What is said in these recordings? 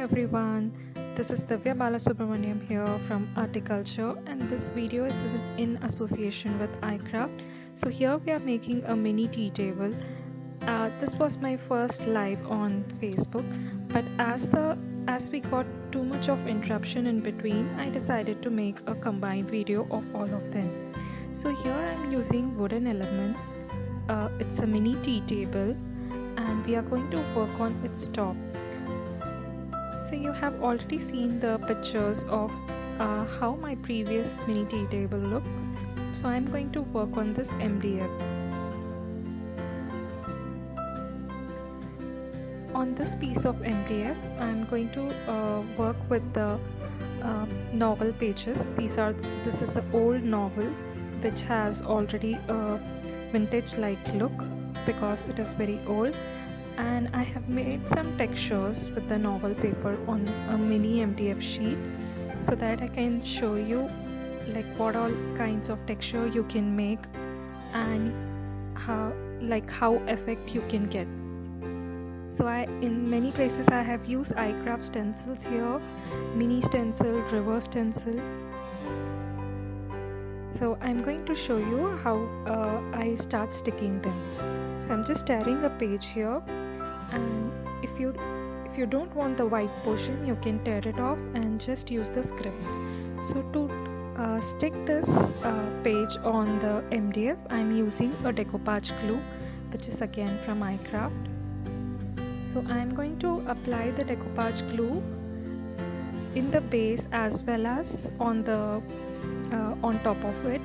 everyone, this is Divya Balasubramaniam here from ARTiculture, and this video is in association with iCraft. So here we are making a mini tea table. This was my first live on Facebook, but as we got too much of interruption in between, I decided to make a combined video of all of them. So here I'm using wooden element. It's a mini tea table and we are going to work on its top. So you have already seen the pictures of how my previous mini tea table looks. So I'm going to work on this MDF. On this piece of MDF, I'm going to work with the novel pages. This is the old novel which has already a vintage-like look because it is very old. And I have made some textures with the novel paper on a mini MDF sheet so that I can show you like what all kinds of texture you can make and how effect you can get. So in many places I have used iCraft stencils here, mini stencil, reverse stencil. So I'm going to show you how I start sticking them. So I'm just tearing a page here, and if you don't want the white portion, you can tear it off and just use the script. So to stick this page on the MDF, I'm using a Decoupage glue, which is again from iCraft. So I'm going to apply the Decoupage glue in the base as well as on the on top of it.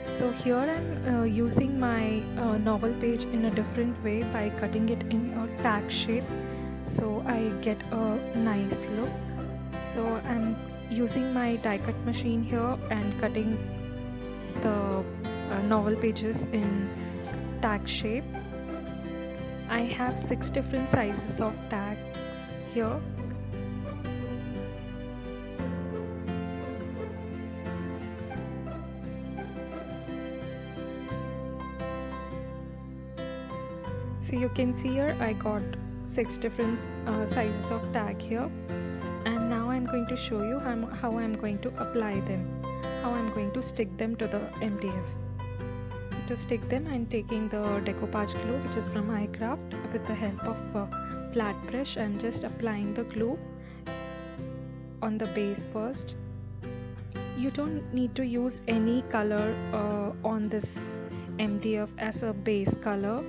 So here I'm using my novel page in a different way by cutting it in a tag shape so I get a nice look. So I'm using my die cut machine here and cutting the novel pages in tag shape. I have 6 different sizes of tags here. So you can see here I got 6 different sizes of tag here, and now I'm going to show you how I'm going to apply them, how I'm going to stick them to the MDF. So to stick them, I'm taking the Decoupage glue, which is from iCraft, with the help of a flat brush and just applying the glue on the base first. You don't need to use any color on this MDF as a base color.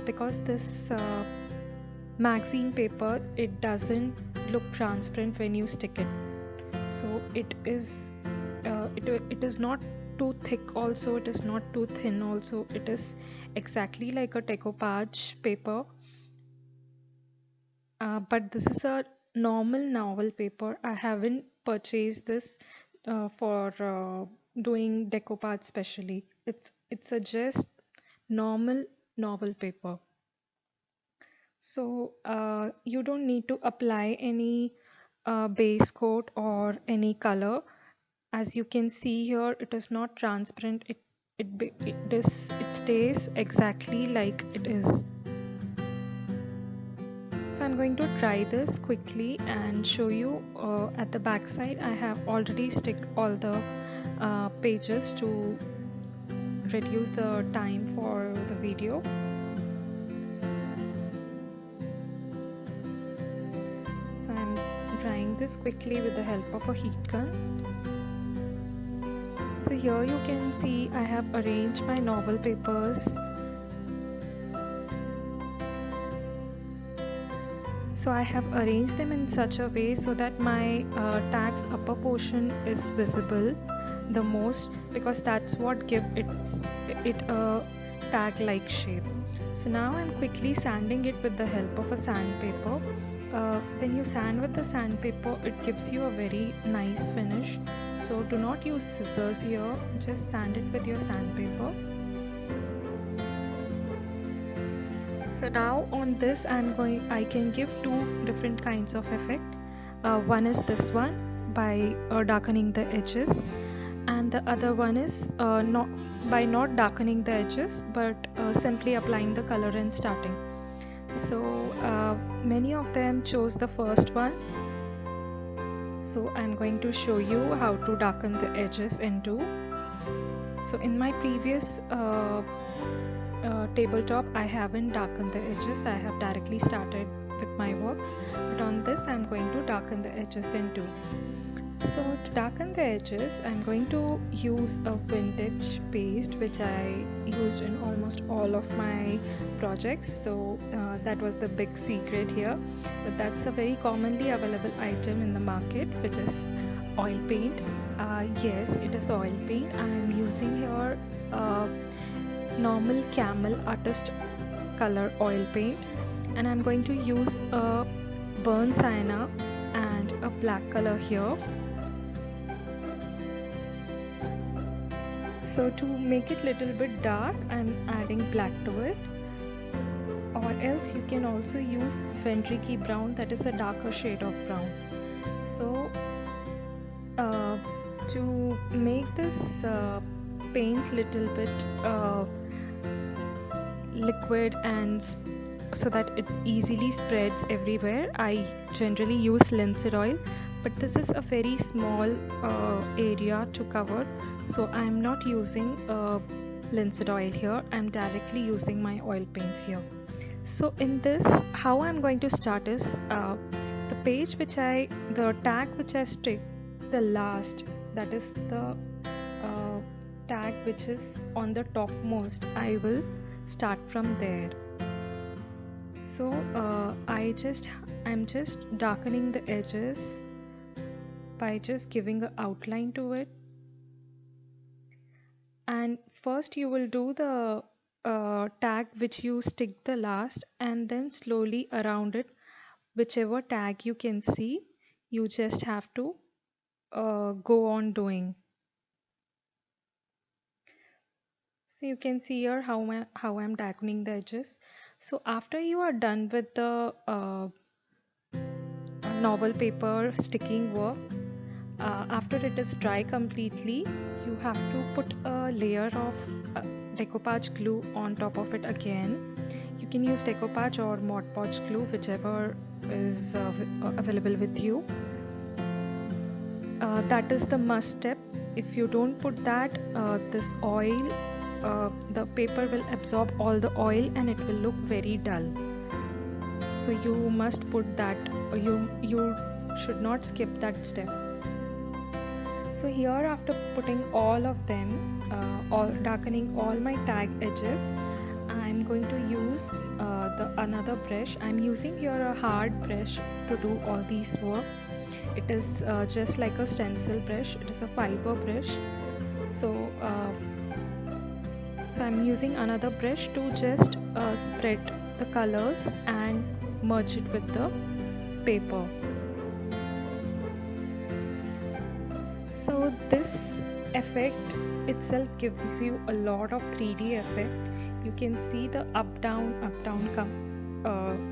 Because this magazine paper, it doesn't look transparent when you stick it. So it is not too thick also, it is not too thin also, it is exactly like a decoupage paper. But this is a normal novel paper. I haven't purchased this for doing decoupage specially. It's a just normal novel paper. So you don't need to apply any base coat or any color. As you can see here, it is not transparent. It stays exactly like it is. So I'm going to try this quickly and show you at the back side. I have already sticked all the pages to reduce the time for the video. So I'm drying this quickly with the help of a heat gun. So here you can see I have arranged my novel papers. So I have arranged them in such a way so that my tag's upper portion is visible the most, because that's what gives it a tag-like shape. So now I'm quickly sanding it with the help of a sandpaper. When you sand with the sandpaper, it gives you a very nice finish. So do not use scissors here, just sand it with your sandpaper. So now on this I can give 2 different kinds of effect. One is this one by darkening the edges, and the other one is not darkening the edges but simply applying the color and starting. So many of them chose the first one, So I'm going to show you how to darken the edges into. So in my previous tabletop, I haven't darkened the edges. I have directly started with my work, but on this I'm going to darken the edges into. So to darken the edges, I'm going to use a vintage paste which I used in almost all of my projects. So that was the big secret here, but that's a very commonly available item in the market, which is oil paint. Yes, it is oil paint. I'm using here normal camel artist color oil paint, and I'm going to use a burnt sienna and a black color here. So to make it little bit dark, I'm adding black to it, or else you can also use Fenriky brown, that is a darker shade of brown. So to make this paint little bit liquid and so that it easily spreads everywhere, I generally use linseed oil, but this is a very small area to cover, so I'm not using linseed oil here. I'm directly using my oil paints here. So in this, how I'm going to start is the page which the tag which I stick the last, that is the tag which is on the topmost, I will start from there. So I'm just darkening the edges by just giving an outline to it. And first you will do the tag which you stick the last, and then slowly around it, whichever tag you can see, you just have to go on doing. So you can see here how I'm darkening the edges. So after you are done with the novel paper sticking work, after it is dry completely, you have to put a layer of decoupage glue on top of it again. You can use decoupage or Mod Podge glue, whichever is available with you. That is the must step. If you don't put that, this oil, the paper will absorb all the oil and it will look very dull. So you must put that, you should not skip that step. So here, after putting all of them, darkening all my tag edges, I'm going to use another brush. I'm using here a hard brush to do all these work. It is just like a stencil brush. It is a fiber brush. So I'm using another brush to just spread the colors and merge it with the paper. So this effect itself gives you a lot of 3D effect. You can see the up down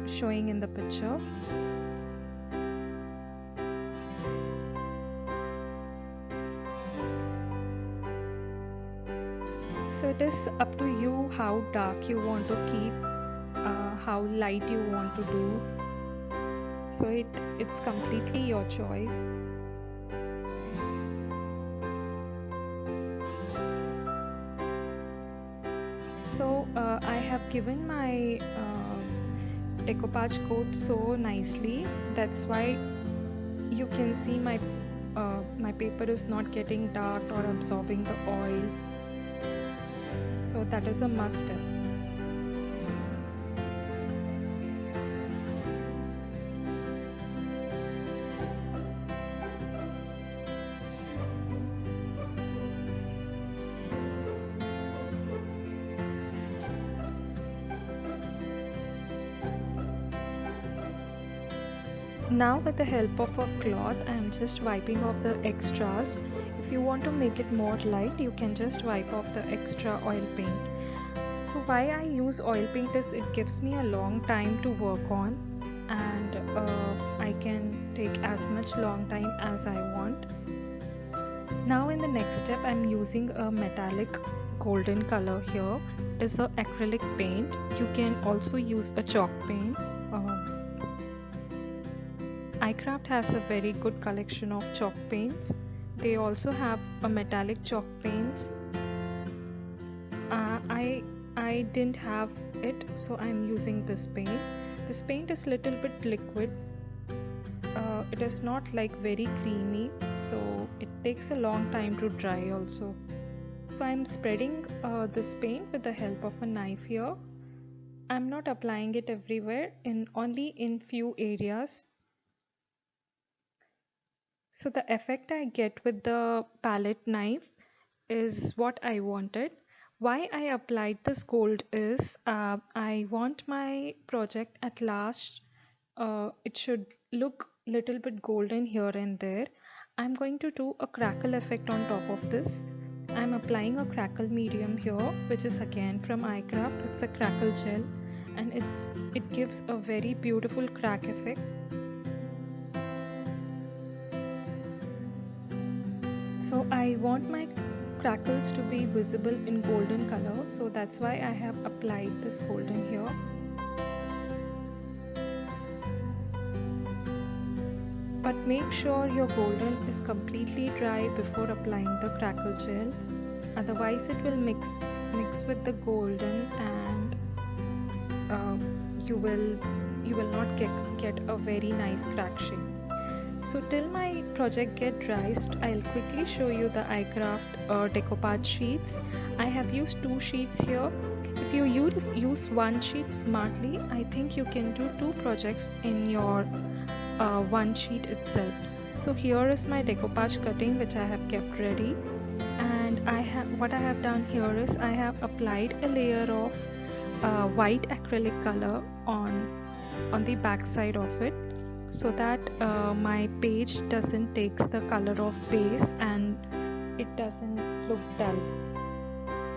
showing in the picture. So it is up to you how dark you want to keep, how light you want to do. So it's completely your choice. So I have given my decoupage coat so nicely. That's why you can see my paper is not getting dark or absorbing the oil. So that is a must step. Now with the help of a cloth, I am just wiping off the extras. If you want to make it more light, you can just wipe off the extra oil paint. So why I use oil paint is it gives me a long time to work on, and I can take as much long time as I want. Now in the next step, I'm using a metallic golden color here. It is an acrylic paint. You can also use a chalk paint. iCraft has a very good collection of chalk paints. They also have a metallic chalk paints. I didn't have it, so I'm using this paint. This paint is little bit liquid. It is not like very creamy, so it takes a long time to dry also. So I'm spreading this paint with the help of a knife here. I'm not applying it everywhere, only in few areas. So the effect I get with the palette knife is what I wanted. Why I applied this gold is I want my project at last, it should look little bit golden here and there. I'm going to do a crackle effect on top of this. I'm applying a crackle medium here, which is again from iCraft. It's a crackle gel, and it gives a very beautiful crack effect. So I want my crackles to be visible in golden color, so that's why I have applied this golden here. But make sure your golden is completely dry before applying the crackle gel, otherwise it will mix with the golden, and you will not get a very nice crack shape. So till my project get dry, I'll quickly show you the iCraft decoupage sheets. I have used 2 sheets here. If you use 1 sheet smartly, I think you can do 2 projects in your 1 sheet itself. So here is my decoupage cutting, which I have kept ready, and what I have done here is I have applied a layer of white acrylic color on the back side of it, so that my page doesn't takes the color of base and it doesn't look dull.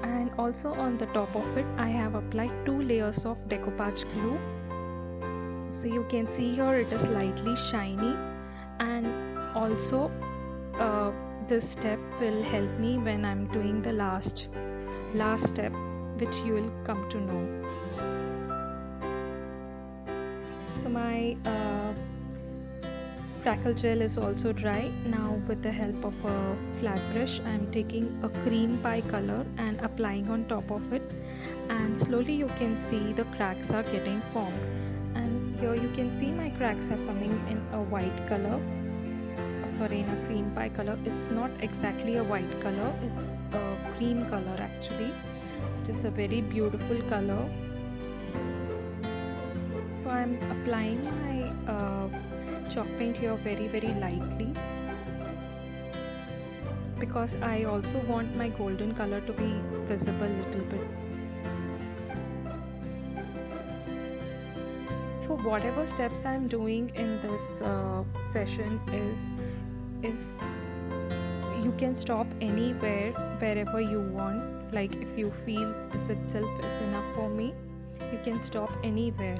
And also on the top of it I have applied 2 layers of decoupage glue. So you can see here it is lightly shiny, and also this step will help me when I'm doing the last step, which you will come to know. So my crackle gel is also dry. Now with the help of a flat brush I am taking a cream pie color and applying on top of it, and slowly you can see the cracks are getting formed, and here you can see my cracks are coming in a white color, in a cream pie color. It's not exactly a white color, it's a cream color actually. It is a very beautiful color. So I'm applying my chalk paint here very lightly, because I also want my golden color to be visible a little bit. So whatever steps I'm doing in this session is you can stop anywhere, wherever you want. Like if you feel this itself is enough for me, you can stop anywhere.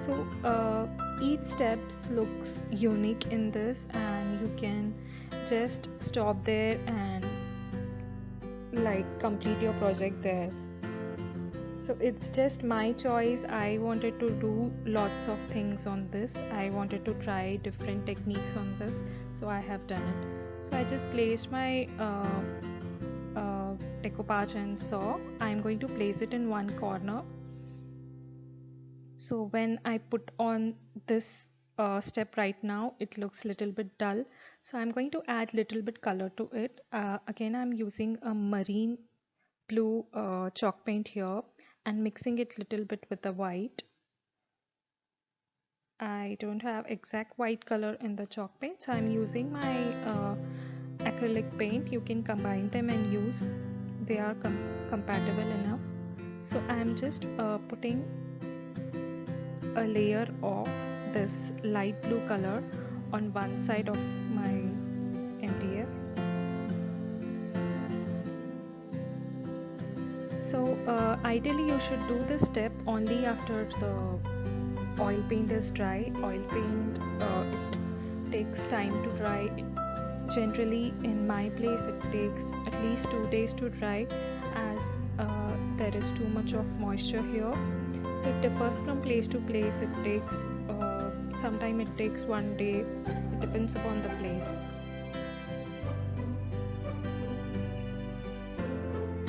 So each steps looks unique in this, and you can just stop there and like complete your project there. So it's just my choice. I wanted to do lots of things on this. I wanted to try different techniques on this, so I have done it. So I just placed my decoupage and saw. I'm going to place it in one corner. So when I put on this step right now, it looks a little bit dull. So I'm going to add little bit color to it. Again, I'm using a marine blue chalk paint here and mixing it little bit with the white. I don't have exact white color in the chalk paint, so I'm using my acrylic paint. You can combine them and use, they are compatible enough. So I'm just putting a layer of this light blue color on one side of my MDF. So ideally you should do this step only after the oil paint is dry. Oil paint, it takes time to dry. Generally in my place it takes at least 2 days to dry, as there is too much of moisture here. So it differs from place to place. It takes sometime it takes one day. It depends upon the place.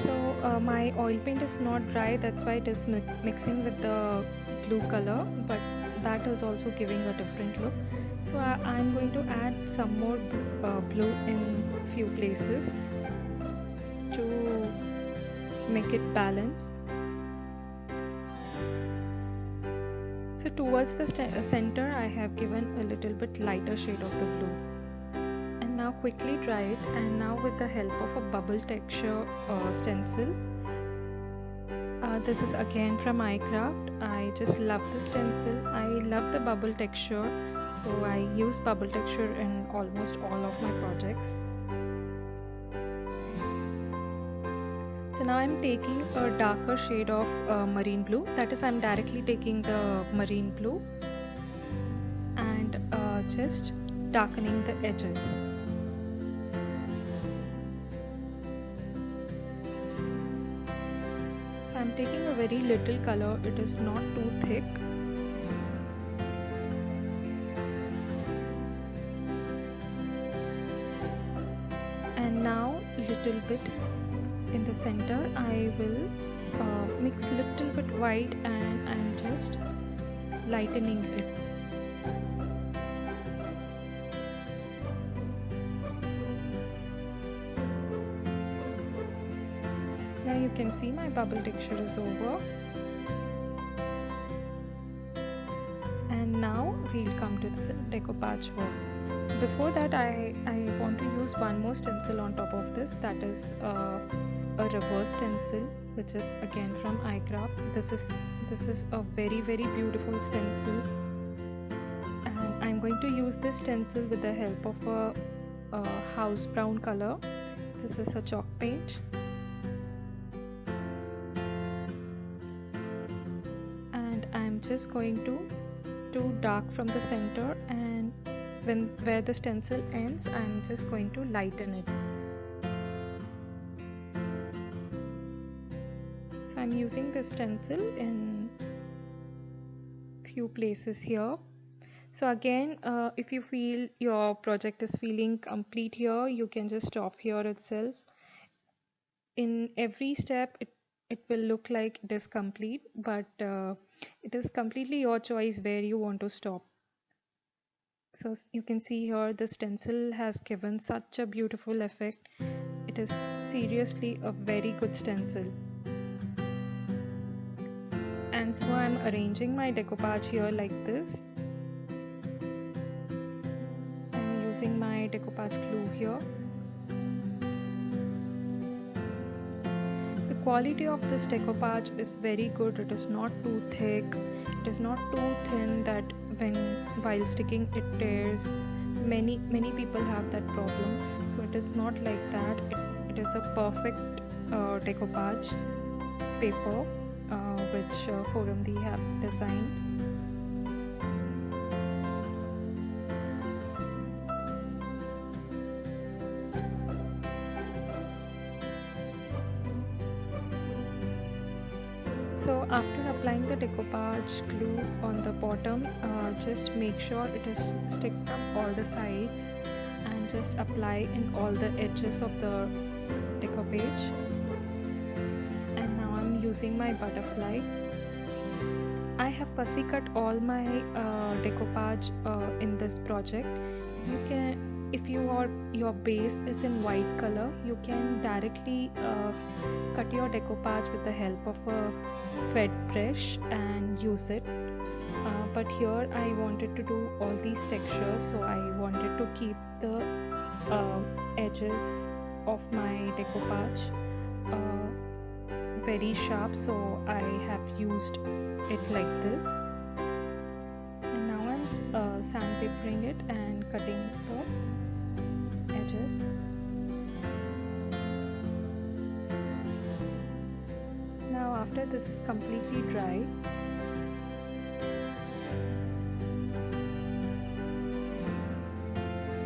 So my oil paint is not dry, that's why it is mixing with the blue color, but that is also giving a different look. So I'm going to add some more blue in few places to make it balanced. So towards the center I have given a little bit lighter shade of the blue. And now quickly dry it, and now with the help of a bubble texture stencil. This is again from iCraft. I just love the stencil. I love the bubble texture, so I use bubble texture in almost all of my projects. So now I'm taking a darker shade of marine blue. That is, I'm directly taking the marine blue and just darkening the edges. So I'm taking a very little color. It is not too thick. And now little bit in the center I will mix little bit white, and I'm just lightening it. Now you can see my bubble texture is over, and now we'll come to the decoupage work. So before that I want to use one more stencil on top of this, that is a reverse stencil, which is again from iCraft. This is a very beautiful stencil, and I'm going to use this stencil with the help of a house brown color. This is a chalk paint, and I'm just going to dark from the center, and where the stencil ends I'm just going to lighten it. So I'm using this stencil in few places here. So again, if you feel your project is feeling complete here, you can just stop here itself. In every step it will look like it is complete, but it is completely your choice where you want to stop. So you can see here the stencil has given such a beautiful effect. It is seriously a very good stencil. And so I'm arranging my decoupage here like this. I'm using my decoupage glue here. The quality of this decoupage is very good. It is not too thick, it is not too thin that while sticking it tears. Many people have that problem, so it is not like that. It is a perfect decoupage paper which Forum D have designed. So after applying the decoupage glue on the bottom, just make sure it is stick from all the sides, and just apply in all the edges of the decoupage. And now I'm using my butterfly. I have fussy cut all my decoupage in this project. You can, if your base is in white color, you can directly cut your decoupage with the help of a wet brush and use it. But here I wanted to do all these textures, so I wanted to keep the edges of my decoupage very sharp, so I have used it like this. And now I'm sandpapering it and cutting the edges. Now after this is completely dry,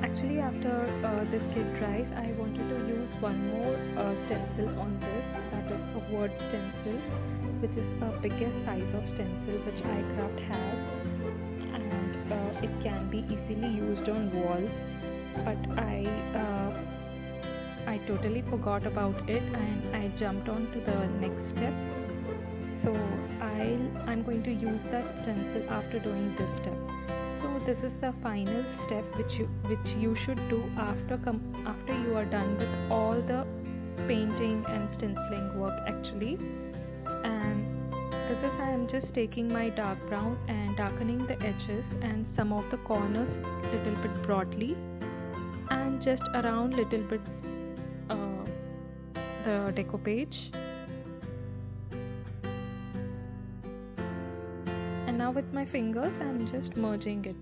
actually after this kit dries, I wanted to use one more stencil on this, that is a word stencil. which is a biggest size of stencil which iCraft has, and it can be easily used on walls, but I totally forgot about it and I jumped on to the next step. So I'm going to use that stencil after doing this step. So this is the final step which you should do after you are done with all the painting and stenciling work actually. And this is I am just taking my dark brown and darkening the edges and some of the corners little bit broadly, and just around little bit the decoupage. And now with my fingers I'm just merging it.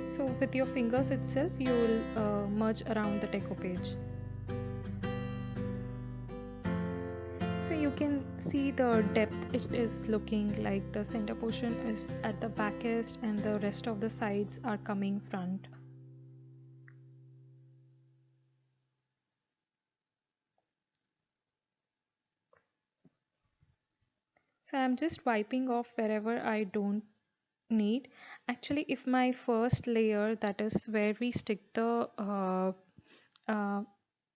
So with your fingers itself you will merge around the decoupage. So you can see the depth it is looking like. The center portion is at the backest and the rest of the sides are coming front. So I'm just wiping off wherever I don't need. Actually, if my first layer, that is where we stick the uh,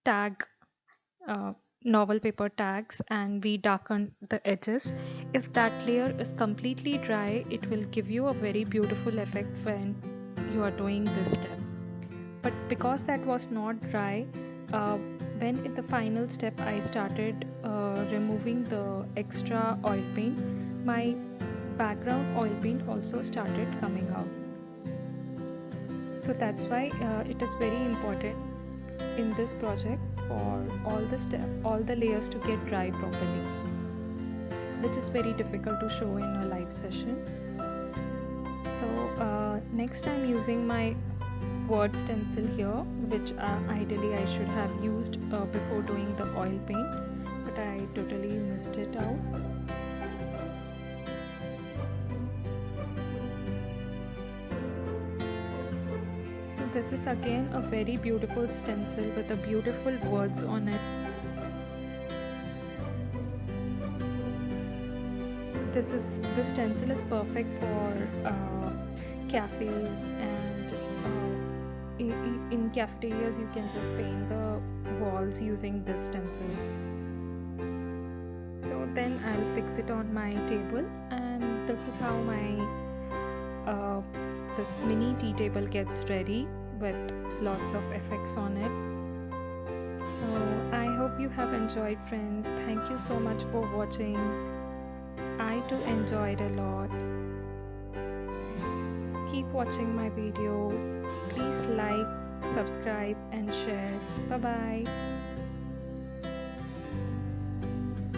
tag, uh, novel paper tags, and we darken the edges, if that layer is completely dry, it will give you a very beautiful effect when you are doing this step. But because that was not dry, when in the final step I started removing the extra oil paint, my background oil paint also started coming out. So that's why it is very important in this project for all the layers to get dry properly, which is very difficult to show in a live session. So next I'm using my word stencil here, which ideally I should have used before doing the oil paint, but I totally missed it out. So this is again a very beautiful stencil with a beautiful words on it. This stencil is perfect for cafes, and in cafeterias you can just paint the walls using this stencil. So then I'll fix it on my table, and this is how my this mini tea table gets ready with lots of effects on it. So I hope you have enjoyed, friends. Thank you so much for watching. I too enjoyed a lot. Keep watching my video. Please like, subscribe and share. Bye bye.